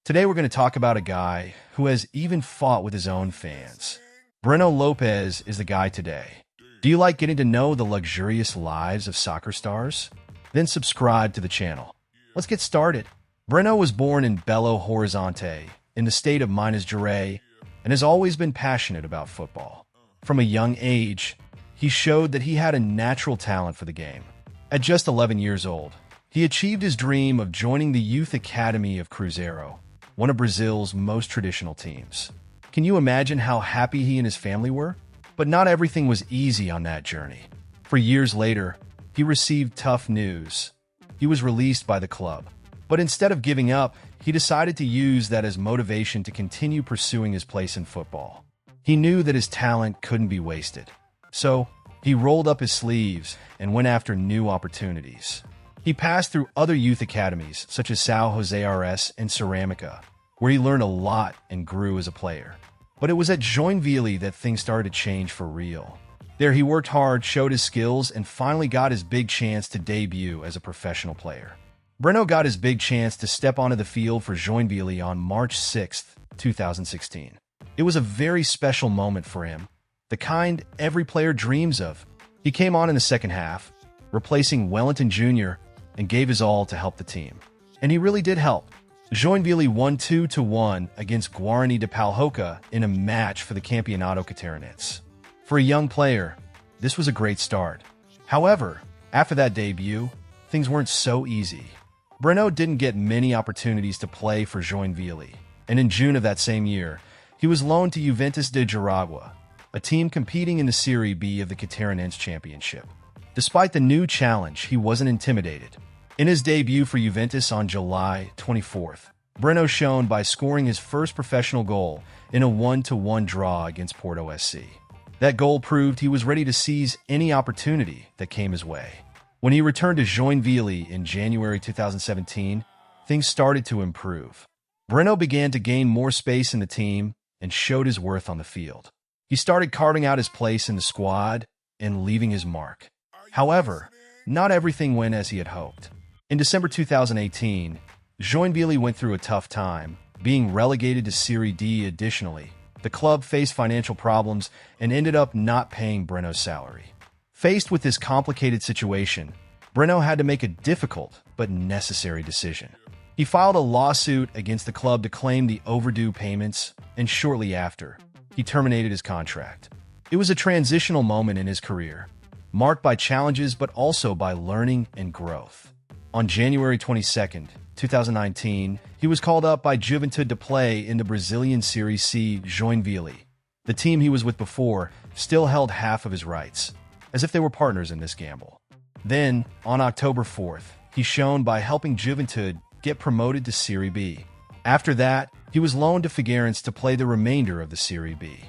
Today we're going to talk about a guy who has even fought with his own fans. Breno Lopes is the guy today. Do you like getting to know the luxurious lives of soccer stars? Then subscribe to the channel. Let's get started. Breno was born in Belo Horizonte, in the state of Minas Gerais, and has always been passionate about football. From a young age, he showed that he had a natural talent for the game. At just 11 years old, he achieved his dream of joining the youth academy of Cruzeiro, one of Brazil's most traditional teams. Can you imagine how happy he and his family were? But not everything was easy on that journey. For years later, he received tough news. He was released by the club. But instead of giving up, he decided to use that as motivation to continue pursuing his place in football. He knew that his talent couldn't be wasted. So, he rolled up his sleeves and went after new opportunities. He passed through other youth academies, such as São José RS and Cerâmica, where he learned a lot and grew as a player. But it was at Joinville that things started to change for real. There he worked hard, showed his skills, and finally got his big chance to debut as a professional player. Breno got his big chance to step onto the field for Joinville on March 6, 2016. It was a very special moment for him, the kind every player dreams of. He came on in the second half, replacing Wellington Jr., and gave his all to help the team. And he really did help. Joinville won 2-1 against Guarani de Palhoça in a match for the Campeonato Catarinense. For a young player, this was a great start. However, after that debut, things weren't so easy. Breno didn't get many opportunities to play for Joinville, and in June of that same year, he was loaned to Juventus de Jaragua, a team competing in the Serie B of the Catarinense Championship. Despite the new challenge, he wasn't intimidated. In his debut for Juventus on July 24th, Breno shone by scoring his first professional goal in a 1-1 draw against Porto SC. That goal proved he was ready to seize any opportunity that came his way. When he returned to Joinville in January 2017, things started to improve. Breno began to gain more space in the team and showed his worth on the field. He started carving out his place in the squad and leaving his mark. However, not everything went as he had hoped. In December 2018, Joinville went through a tough time, being relegated to Serie D. Additionally, the club faced financial problems and ended up not paying Breno's salary. Faced with this complicated situation, Breno had to make a difficult but necessary decision. He filed a lawsuit against the club to claim the overdue payments, and shortly after, he terminated his contract. It was a transitional moment in his career, marked by challenges but also by learning and growth. On January 22, 2019, he was called up by Juventude to play in the Brazilian Serie C Joinville. The team he was with before still held half of his rights, as if they were partners in this gamble. Then, on October 4th, he shone by helping Juventude get promoted to Serie B. After that, he was loaned to Figueirense to play the remainder of the Serie B.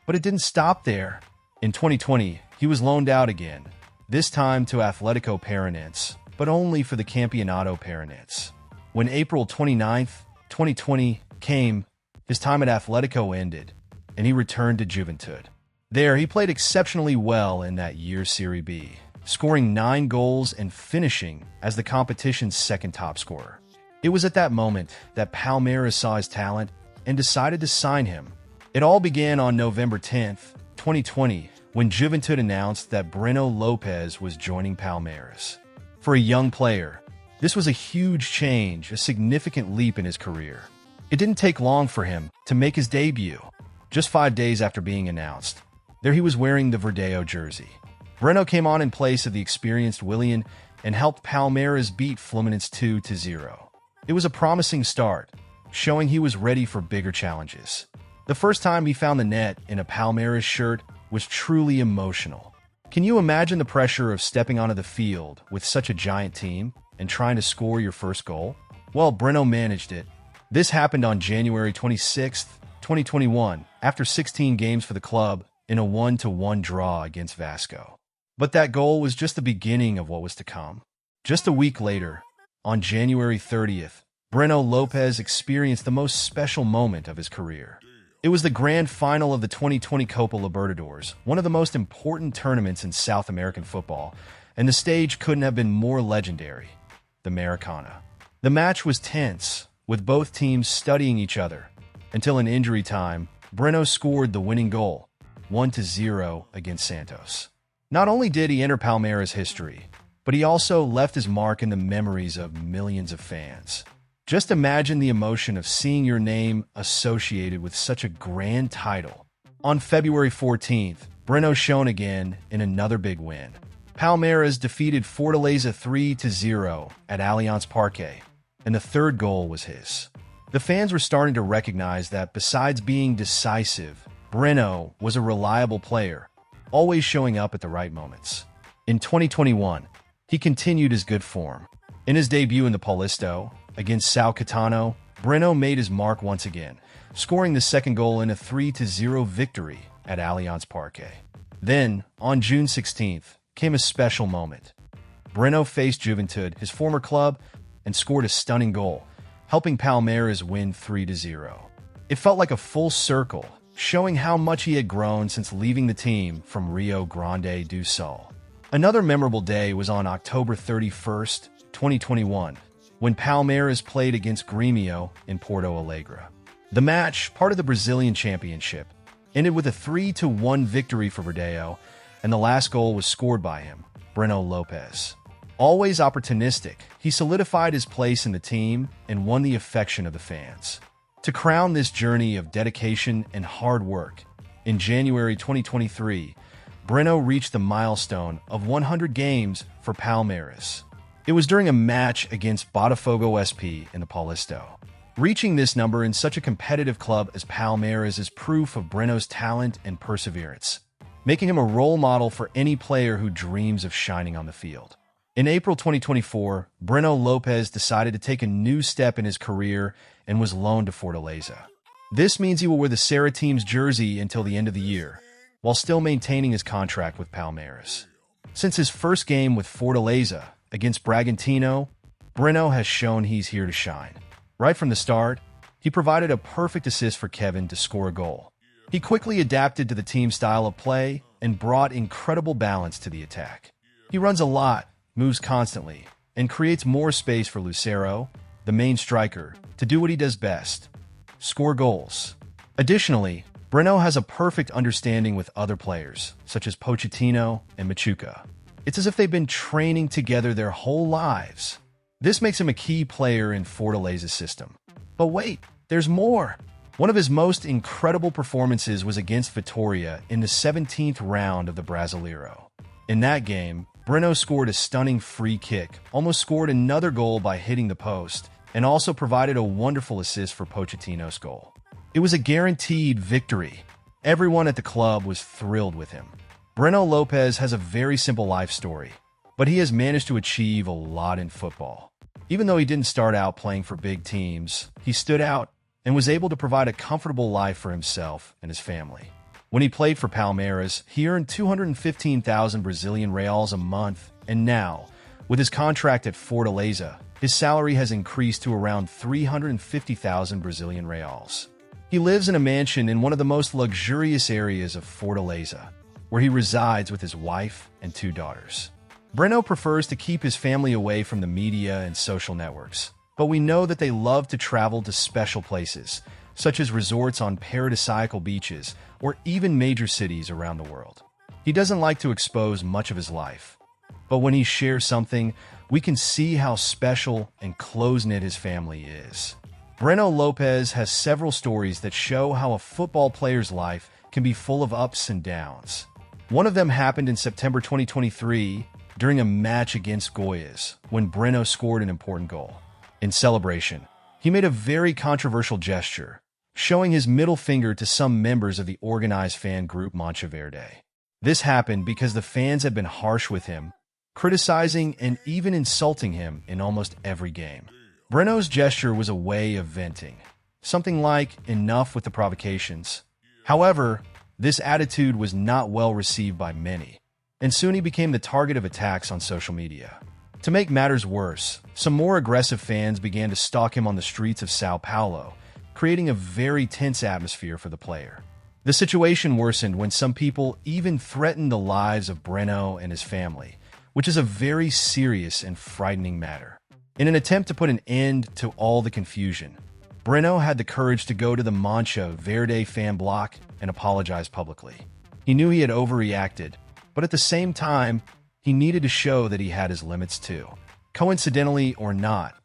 But it didn't stop there. In 2020, he was loaned out again, this time to Atlético Paranaense, but only for the Campeonato Paranaense. When April 29, 2020 came, his time at Atlético ended, and he returned to Juventude. There, he played exceptionally well in that year's Serie B, scoring 9 goals and finishing as the competition's second top scorer. It was at that moment that Palmeiras saw his talent and decided to sign him. It all began on November 10, 2020, when Juventude announced that Breno Lopes was joining Palmeiras. For a young player, this was a huge change, a significant leap in his career. It didn't take long for him to make his debut. Just 5 days after being announced, there he was wearing the Verdeo jersey. Breno came on in place of the experienced Willian and helped Palmeiras beat Fluminense 2-0. It was a promising start, showing he was ready for bigger challenges. The first time he found the net in a Palmeiras shirt was truly emotional. Can you imagine the pressure of stepping onto the field with such a giant team and trying to score your first goal? Well, Breno managed it. This happened on January 26, 2021, after 16 games for the club in a 1-1 draw against Vasco. But that goal was just the beginning of what was to come. Just a week later, on January 30th, Breno Lopes experienced the most special moment of his career. It was the grand final of the 2020 Copa Libertadores, one of the most important tournaments in South American football, and the stage couldn't have been more legendary, the Maracana. The match was tense, with both teams studying each other, until in injury time, Breno scored the winning goal, 1-0 against Santos. Not only did he enter Palmeiras history, but he also left his mark in the memories of millions of fans. Just imagine the emotion of seeing your name associated with such a grand title. On February 14th, Breno shone again in another big win. Palmeiras defeated Fortaleza 3-0 at Allianz Parque, and the third goal was his. The fans were starting to recognize that besides being decisive, Breno was a reliable player, always showing up at the right moments. In 2021, he continued his good form. In his debut in the Paulista against São Caetano, Breno made his mark once again, scoring the second goal in a 3-0 victory at Allianz Parque. Then, on June 16th, came a special moment. Breno faced Juventude, his former club, and scored a stunning goal, helping Palmeiras win 3-0. It felt like a full circle, showing how much he had grown since leaving the team from Rio Grande do Sul. Another memorable day was on October 31st, 2021, when Palmeiras played against Grêmio in Porto Alegre. The match, part of the Brazilian Championship, ended with a 3-1 victory for Verdão, and the last goal was scored by him, Breno Lopes. Always opportunistic, he solidified his place in the team and won the affection of the fans. To crown this journey of dedication and hard work, in January 2023, Breno reached the milestone of 100 games for Palmeiras. It was during a match against Botafogo SP in the Paulista. Reaching this number in such a competitive club as Palmeiras is proof of Breno's talent and perseverance, making him a role model for any player who dreams of shining on the field. In April 2024, Breno Lopes decided to take a new step in his career and was loaned to Fortaleza. This means he will wear the Serra team's jersey until the end of the year, while still maintaining his contract with Palmeiras. Since his first game with Fortaleza against Bragantino, Breno has shown he's here to shine. Right from the start, he provided a perfect assist for Kevin to score a goal. He quickly adapted to the team's style of play and brought incredible balance to the attack. He runs a lot, moves constantly, and creates more space for Lucero, the main striker, to do what he does best: score goals. Additionally, Breno has a perfect understanding with other players, such as Pochettino and Machuca. It's as if they've been training together their whole lives. This makes him a key player in Fortaleza's system. But wait, there's more! One of his most incredible performances was against Vitória in the 17th round of the Brasileiro. In that game, Breno scored a stunning free kick, almost scored another goal by hitting the post, and also provided a wonderful assist for Pochettino's goal. It was a guaranteed victory. Everyone at the club was thrilled with him. Breno Lopes has a very simple life story, but he has managed to achieve a lot in football. Even though he didn't start out playing for big teams, he stood out and was able to provide a comfortable life for himself and his family. When he played for Palmeiras, he earned 215,000 Brazilian reals a month, and now, with his contract at Fortaleza, his salary has increased to around 350,000 Brazilian reals. He lives in a mansion in one of the most luxurious areas of Fortaleza, where he resides with his wife and 2 daughters. Breno prefers to keep his family away from the media and social networks, but we know that they love to travel to special places, such as resorts on paradisiacal beaches or even major cities around the world. He doesn't like to expose much of his life, but when he shares something, we can see how special and close-knit his family is. Breno Lopes has several stories that show how a football player's life can be full of ups and downs. One of them happened in September 2023 during a match against Goiás, when Breno scored an important goal. In celebration, he made a very controversial gesture, showing his middle finger to some members of the organized fan group Mancha Verde. This happened because the fans had been harsh with him, criticizing and even insulting him in almost every game. Breno's gesture was a way of venting, something like enough with the provocations. However, this attitude was not well received by many, and soon he became the target of attacks on social media. To make matters worse, some more aggressive fans began to stalk him on the streets of Sao Paulo, creating a very tense atmosphere for the player. The situation worsened when some people even threatened the lives of Breno and his family, which is a very serious and frightening matter. In an attempt to put an end to all the confusion, Breno had the courage to go to the Mancha Verde fan block and apologize publicly. He knew he had overreacted, but at the same time, he needed to show that he had his limits too. Coincidentally or not,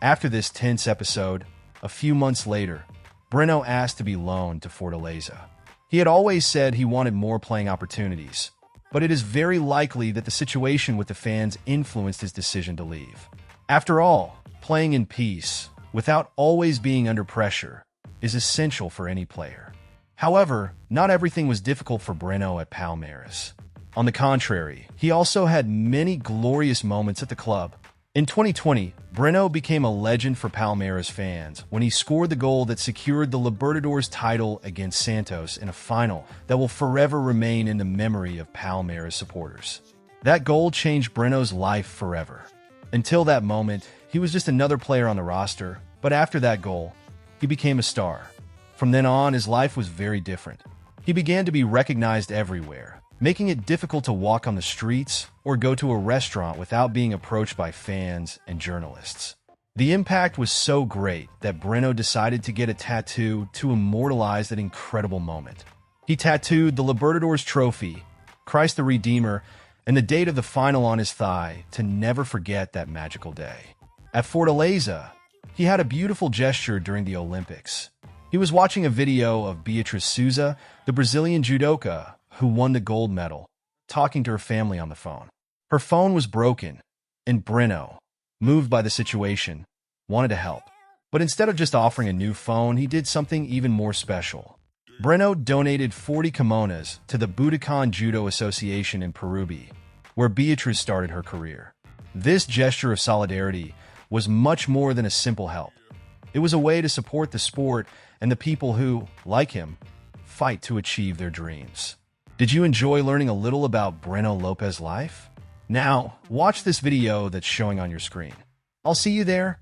after this tense episode, a few months later, Breno asked to be loaned to Fortaleza. He had always said he wanted more playing opportunities, but it is very likely that the situation with the fans influenced his decision to leave. After all, playing in peace, without always being under pressure, is essential for any player. However, not everything was difficult for Breno at Palmeiras. On the contrary, he also had many glorious moments at the club. In 2020, Breno became a legend for Palmeiras fans when he scored the goal that secured the Libertadores title against Santos in a final that will forever remain in the memory of Palmeiras supporters. That goal changed Breno's life forever. Until that moment, he was just another player on the roster, but after that goal, he became a star. From then on, his life was very different. He began to be recognized everywhere, making it difficult to walk on the streets or go to a restaurant without being approached by fans and journalists. The impact was so great that Breno decided to get a tattoo to immortalize that incredible moment. He tattooed the Libertadores trophy, Christ the Redeemer, and the date of the final on his thigh to never forget that magical day. At Fortaleza, he had a beautiful gesture during the Olympics. He was watching a video of Beatriz Souza, the Brazilian judoka who won the gold medal, talking to her family on the phone. Her phone was broken, and Breno, moved by the situation, wanted to help. But instead of just offering a new phone, he did something even more special. Breno donated 40 kimonos to the Budokan Judo Association in Perubi, where Beatriz started her career. This gesture of solidarity was much more than a simple help. It was a way to support the sport and the people who, like him, fight to achieve their dreams. Did you enjoy learning a little about Breno Lopes' life? Now, watch this video that's showing on your screen. I'll see you there.